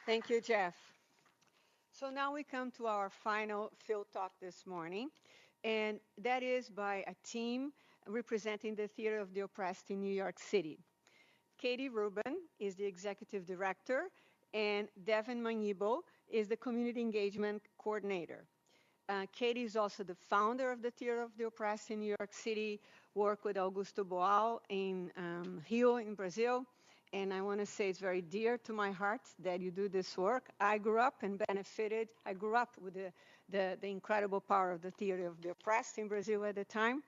Thank you, Jeff. So now we come to our final field talk this morning, and that is by a team representing the Theater of the Oppressed in New York City. Katy Rubin is the executive director, and Devyn Mañibo is the community engagement coordinator. Katy is also the founder of the Theater of the Oppressed in New York City, worked with Augusto Boal in Rio, in Brazil. And I want to say it's very dear to my heart that you do this work. I grew up and benefited. I grew up with the incredible power of the Theater of the Oppressed in Brazil at the time.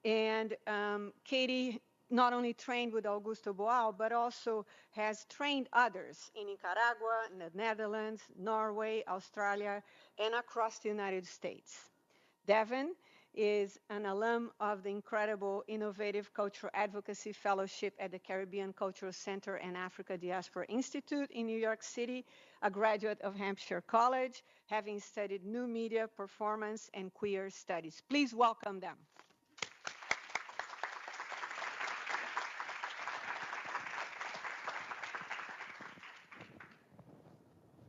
And Katy not only trained with Augusto Boal, but also has trained others in Nicaragua, in the Netherlands, Norway, Australia, and across the United States. Devyn is an alum of the incredible Innovative Cultural Advocacy Fellowship at the Caribbean Cultural Center and Africa Diaspora Institute in New York City, a graduate of Hampshire College, having studied new media, performance, and queer studies. Please welcome them.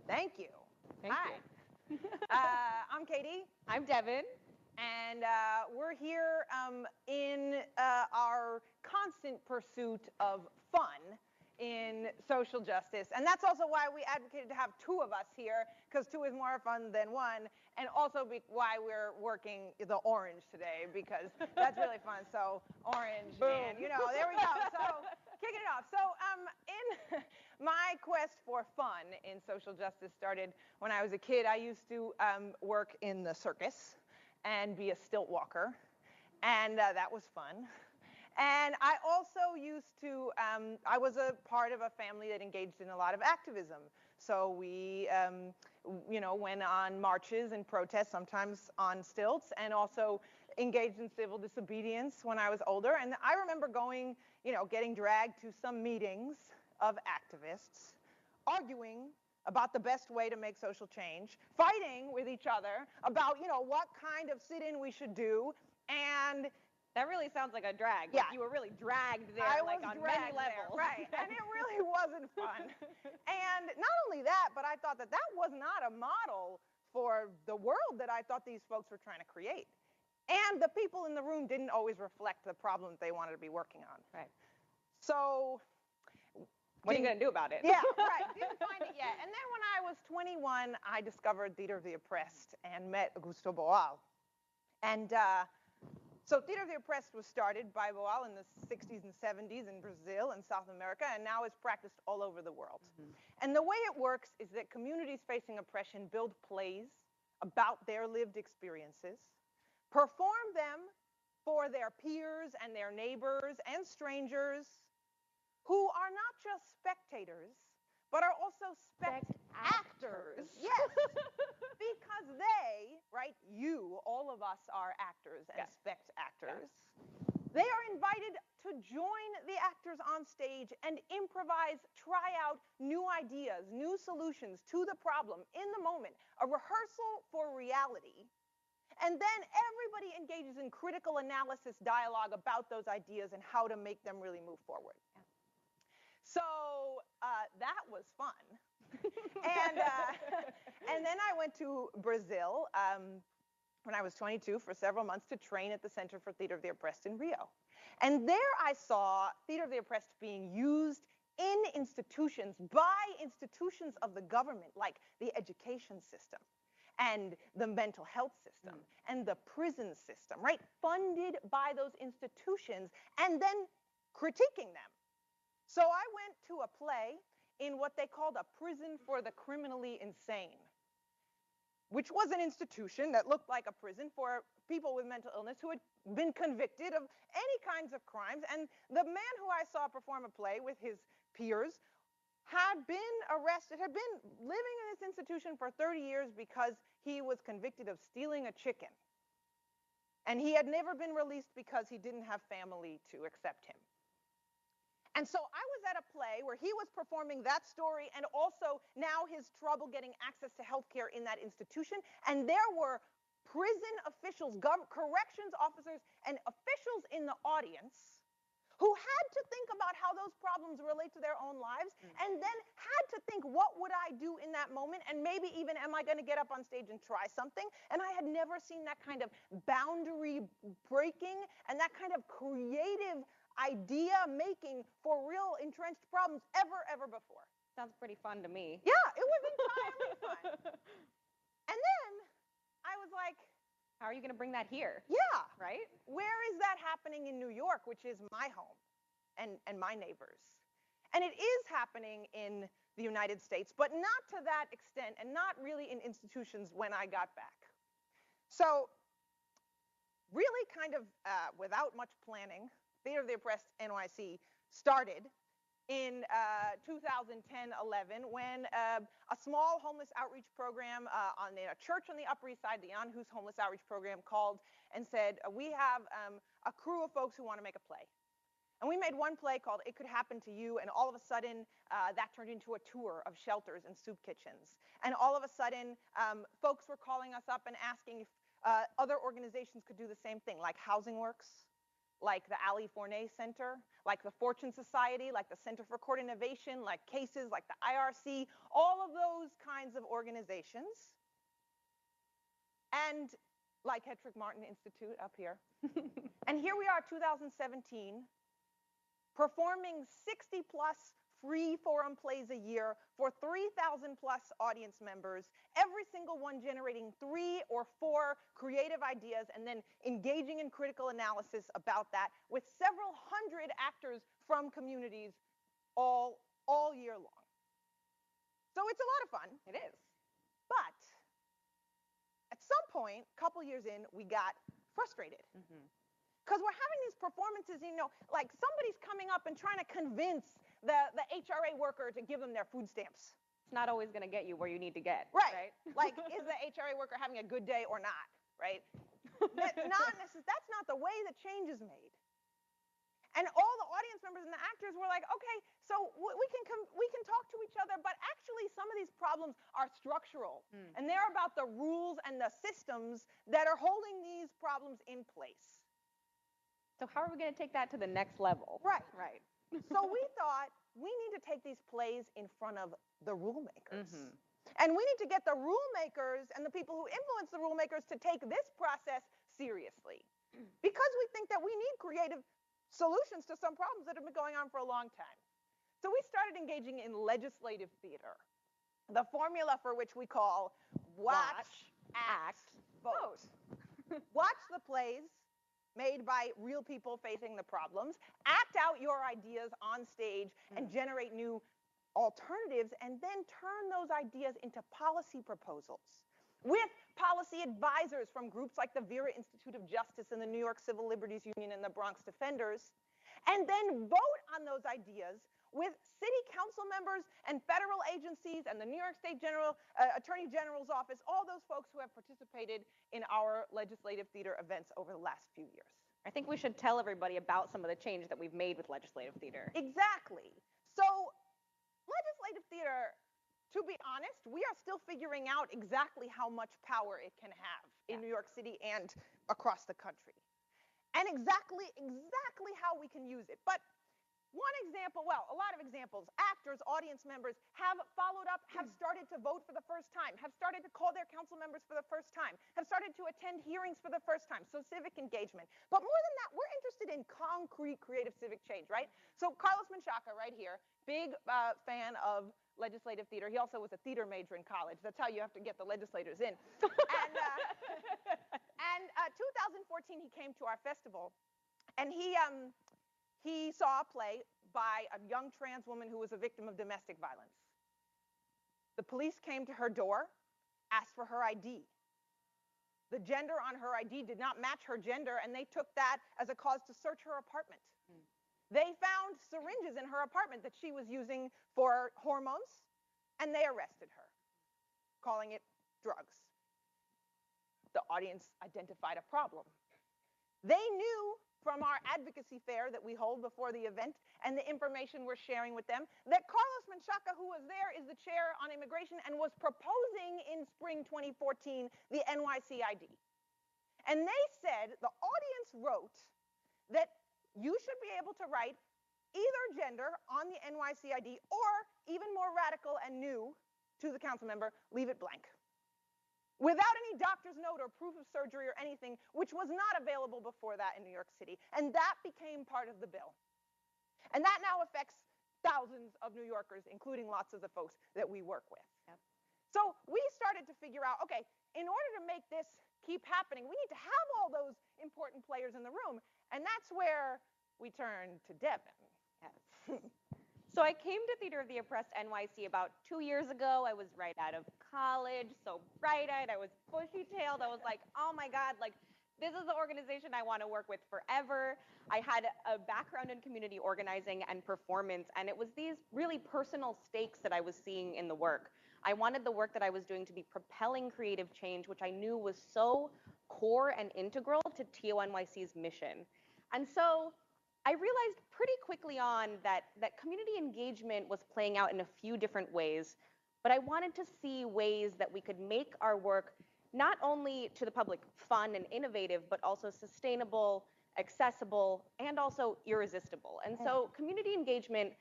Thank you. Thank Hi. you. I'm Katy, I'm Devyn. and we're here in our constant pursuit of fun in social justice. And that's also why we advocated to have two of us here, because two is more fun than one, and also why we're working the orange today, because that's really fun. So orange, Boom. and there we go. So kicking it off. So in my quest for fun in social justice started when I was a kid. I used to work in the circus and be a stilt walker, and that was fun. And I also used to, I was a part of a family that engaged in a lot of activism. So we, went on marches and protests, sometimes on stilts, and also engaged in civil disobedience when I was older. And I remember going, getting dragged to some meetings of activists, arguing about the best way to make social change, fighting with each other about, what kind of sit-in we should do, and That really sounds like a drag. Yeah. Like you were really dragged there, I like was on dragged many levels. there, right? And it really wasn't fun. And not only that, but I thought that was not a model for the world that I thought these folks were trying to create. And the people in the room didn't always reflect the problems they wanted to be working on. Right. So What are you going to do about it? Yeah, right. Didn't find it yet. And then when I was 21, I discovered Theater of the Oppressed and met Augusto Boal. And so Theater of the Oppressed was started by Boal in the 60s and 70s in Brazil and South America, and now is practiced all over the world. Mm-hmm. And the way it works is that communities facing oppression build plays about their lived experiences, perform them for their peers and their neighbors and strangers who are not just spectators, but are also spect-actors. Yes, because they, right, all of us are actors and spect-actors. They are invited to join the actors on stage and improvise, try out new ideas, new solutions to the problem in the moment, a rehearsal for reality. And then everybody engages in critical analysis dialogue about those ideas and how to make them really move forward. Yeah. So that was fun. And then I went to Brazil when I was 22 for several months to train at the Center for Theater of the Oppressed in Rio. And there I saw Theater of the Oppressed being used in institutions, by institutions of the government, like the education system and the mental health system and the prison system, right? Funded by those institutions and then critiquing them. So I went to a play in what they called a prison for the criminally insane, which was an institution that looked like a prison for people with mental illness who had been convicted of any kinds of crimes. And the man who I saw perform a play with his peers had been arrested, had been living in this institution for 30 years because he was convicted of stealing a chicken. And he had never been released because he didn't have family to accept him. And so I was at a play where he was performing that story and also now his trouble getting access to healthcare in that institution. And there were prison officials, corrections officers, and officials in the audience who had to think about how those problems relate to their own lives, and then had to think, what would I do in that moment? And maybe even, am I going to get up on stage and try something? And I had never seen that kind of boundary breaking and that kind of creative idea making for real entrenched problems ever before. Sounds pretty fun to me. Yeah, it was entirely fun. And then I was like, how are you going to bring that here? Yeah, right? Where is that happening in New York, which is my home and my neighbors? And it is happening in the United States, but not to that extent, and not really in institutions when I got back. So really kind of without much planning, Theater of the Oppressed NYC started in 2010-11 when a small homeless outreach program on a church on the Upper East Side, the Jan Hus Homeless Outreach Program, called and said, we have a crew of folks who want to make a play. And we made one play called It Could Happen to You, and all of a sudden that turned into a tour of shelters and soup kitchens. And all of a sudden folks were calling us up and asking if other organizations could do the same thing, like Housing Works, like the Ali Fournet Center, like the Fortune Society, like the Center for Court Innovation, like CASES, like the IRC, all of those kinds of organizations. And like Hedrick Martin Institute up here. And here we are, 2017, performing 60 plus free forum plays a year for 3,000 plus audience members, every single one generating 3 or 4 creative ideas and then engaging in critical analysis about that with several hundred actors from communities all year long. So it's a lot of fun. It is. But at some point, a couple years in, we got frustrated. Because we're having these performances, you know, like somebody's coming up and trying to convince the HRA worker to give them their food stamps. It's not always going to get you where you need to get. Right. Like, is the HRA worker having a good day or not? Right? That's not the way that change is made. And all the audience members and the actors were like, okay, so we can talk to each other, but actually some of these problems are structural. And they're about the rules and the systems that are holding these problems in place. So how are we going to take that to the next level? Right. Right. So we thought we need to take these plays in front of the rule makers. And we need to get the rule makers and the people who influence the rule makers to take this process seriously. Because we think that we need creative solutions to some problems that have been going on for a long time. So we started engaging in legislative theater, the formula for which we call watch, act, vote. Watch the plays made by real people facing the problems, act out your ideas on stage and generate new alternatives, and then turn those ideas into policy proposals with policy advisors from groups like the Vera Institute of Justice and the New York Civil Liberties Union and the Bronx Defenders, and then vote on those ideas with city council members and federal agencies and the New York State Attorney General's office, all those folks who have participated in our legislative theater events over the last few years. I think we should tell everybody about some of the change that we've made with legislative theater. Exactly. So legislative theater, to be honest, we are still figuring out exactly how much power it can have in New York City and across the country. And exactly how we can use it. But one example, well, a lot of examples, actors, audience members have followed up, have started to vote for the first time, have started to call their council members for the first time, have started to attend hearings for the first time, so civic engagement. But more than that, we're interested in concrete creative civic change, right? So Carlos Menchaca right here, big fan of legislative theater. He also was a theater major in college. That's how you have to get the legislators in. And 2014, he came to our festival, and he saw a play by a young trans woman who was a victim of domestic violence. The police came to her door, asked for her ID. The gender on her ID did not match her gender, and they took that as a cause to search her apartment. They found syringes in her apartment that she was using for hormones, and they arrested her, calling it drugs. The audience identified a problem. They knew from our advocacy fair that we hold before the event and the information we're sharing with them that Carlos Menchaca, who was there, is the chair on immigration and was proposing in spring 2014 the NYC ID. And they said, the audience wrote, that you should be able to write either gender on the NYC ID, or even more radical and new to the council member, leave it blank, without any doctor's note or proof of surgery or anything, which was not available before that in New York City. And that became part of the bill. And that now affects thousands of New Yorkers, including lots of the folks that we work with. Yep. So we started to figure out, okay, in order to make this keep happening, we need to have all those important players in the room. And that's where we turned to Devyn. Yes. So I came to Theater of the Oppressed NYC about 2 years ago. I was right out of college, so bright-eyed. I was bushy-tailed. I was like, oh my God, like, this is the organization I want to work with forever. I had a background in community organizing and performance, and it was these really personal stakes that I was seeing in the work. I wanted the work that I was doing to be propelling creative change, which I knew was so core and integral to TONYC's mission. And so I realized pretty quickly on that community engagement was playing out in a few different ways, but I wanted to see ways that we could make our work not only to the public fun and innovative, but also sustainable, accessible, and also irresistible. And so community engagement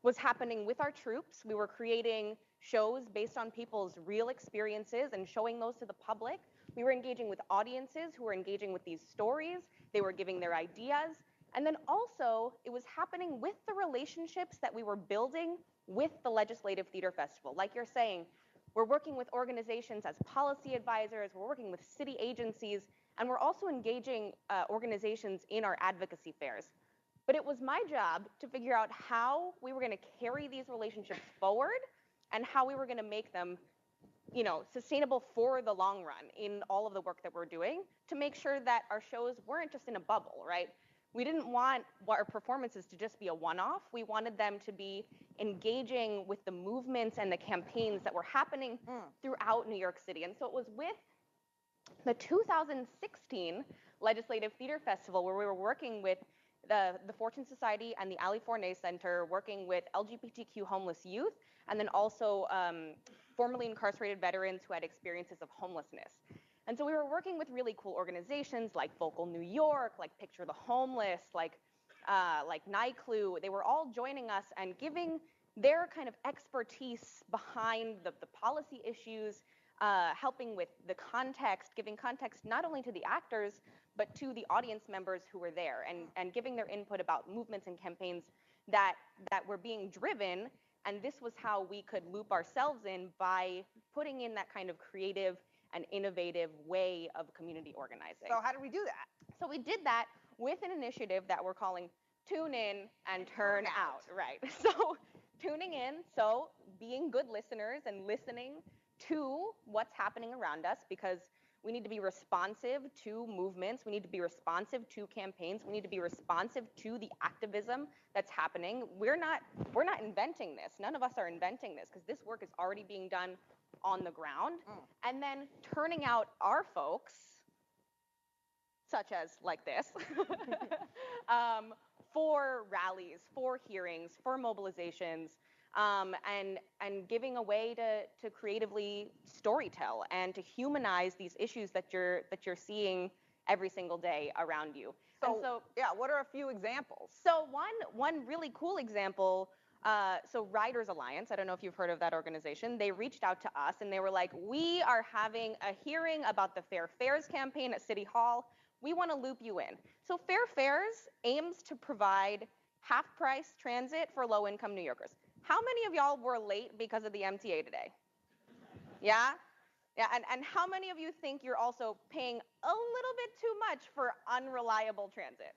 was happening with our troops. We were creating shows based on people's real experiences and showing those to the public. We were engaging with audiences who were engaging with these stories. They were giving their ideas. And then also, it was happening with the relationships that we were building with the Legislative Theater Festival. Like you're saying, we're working with organizations as policy advisors, we're working with city agencies, and we're also engaging organizations in our advocacy fairs. But it was my job to figure out how we were going to carry these relationships forward and how we were going to make them, you know, sustainable for the long run in all of the work that we're doing, to make sure that our shows weren't just in a bubble, right? We didn't want our performances to just be a one-off. We wanted them to be engaging with the movements and the campaigns that were happening throughout New York City. And so it was with the 2016 Legislative Theater Festival, where we were working with the Fortune Society and the Ali Forney Center, working with LGBTQ homeless youth, and then also formerly incarcerated veterans who had experiences of homelessness. And so we were working with really cool organizations like Vocal New York, like Picture the Homeless, like NYCLU. They were all joining us and giving their kind of expertise behind the policy issues, helping with the context, giving context not only to the actors, but to the audience members who were there, and giving their input about movements and campaigns that were being driven. And this was how we could loop ourselves in by putting in that kind of creative and innovative way of community organizing. So how did we do that? So we did that with an initiative that we're calling Tune In and Turn Out, right? So tuning in, so being good listeners and listening to what's happening around us, because we need to be responsive to movements, we need to be responsive to campaigns, we need to be responsive to the activism that's happening. We're not inventing this. None of us are inventing this, because this work is already being done on the ground. And then turning out our folks, such as like this, for rallies, for hearings, for mobilizations, and giving a way to creatively storytell and to humanize these issues that you're seeing every single day around you. So yeah, what are a few examples? So one really cool example, so Riders Alliance, I don't know if you've heard of that organization, they reached out to us and they were like, we are having a hearing about the Fair Fares campaign at City Hall. We want to loop you in. So Fair Fares aims to provide half-price transit for low-income New Yorkers. How many of y'all were late because of the MTA today? Yeah? Yeah, and how many of you think you're also paying a little bit too much for unreliable transit?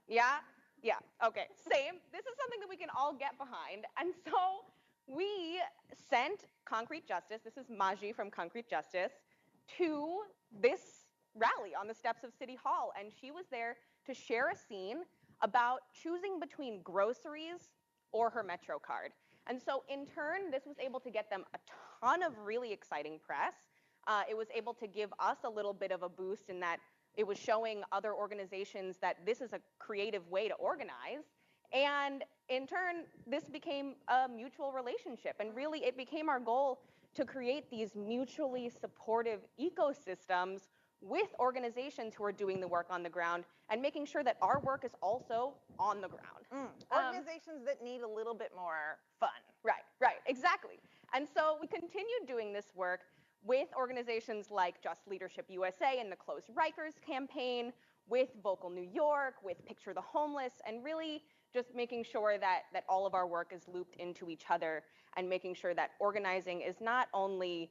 Yeah? Yeah, okay, same. This is something that we can all get behind. And so we sent Concrete Justice, this is Maji from Concrete Justice, to this rally on the steps of City Hall. And she was there to share a scene about choosing between groceries or her Metro card. And so in turn, this was able to get them a ton of really exciting press. It was able to give us a little bit of a boost in that it was showing other organizations that this is a creative way to organize. And in turn, this became a mutual relationship. And really, it became our goal to create these mutually supportive ecosystems with organizations who are doing the work on the ground and making sure that our work is also on the ground. Organizations that need a little bit more fun. Right, exactly. And so we continued doing this work with organizations like Just Leadership USA and the Close Rikers campaign, with Vocal New York, with Picture the Homeless, and really just making sure that all of our work is looped into each other and making sure that organizing is not only,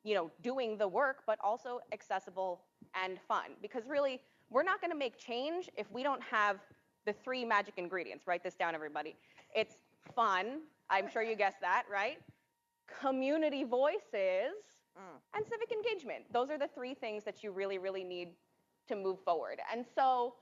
you know, doing the work, but also accessible and fun. Because really, we're not going to make change if we don't have the 3 magic ingredients. Write this down, everybody. It's fun. I'm sure you guessed that, right? Community voices and civic engagement. Those are the 3 things that you really, really need to move forward. And so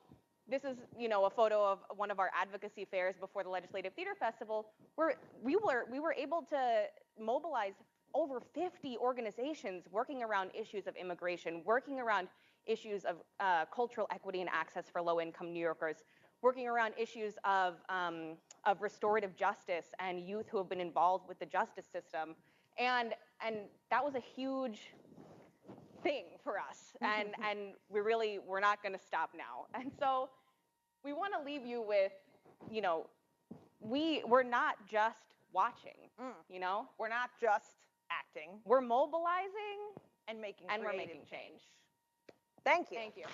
this is, you know, a photo of one of our advocacy fairs before the Legislative Theater Festival, where we were able to mobilize over 50 organizations working around issues of immigration, working around issues of cultural equity and access for low-income New Yorkers, working around issues of restorative justice and youth who have been involved with the justice system. And that was a huge thing for us. And we're not going to stop now. And so we want to leave you with, you know, we're not just watching, you know? We're not just acting. We're mobilizing and making and we're creative making change. Thank you. Thank you.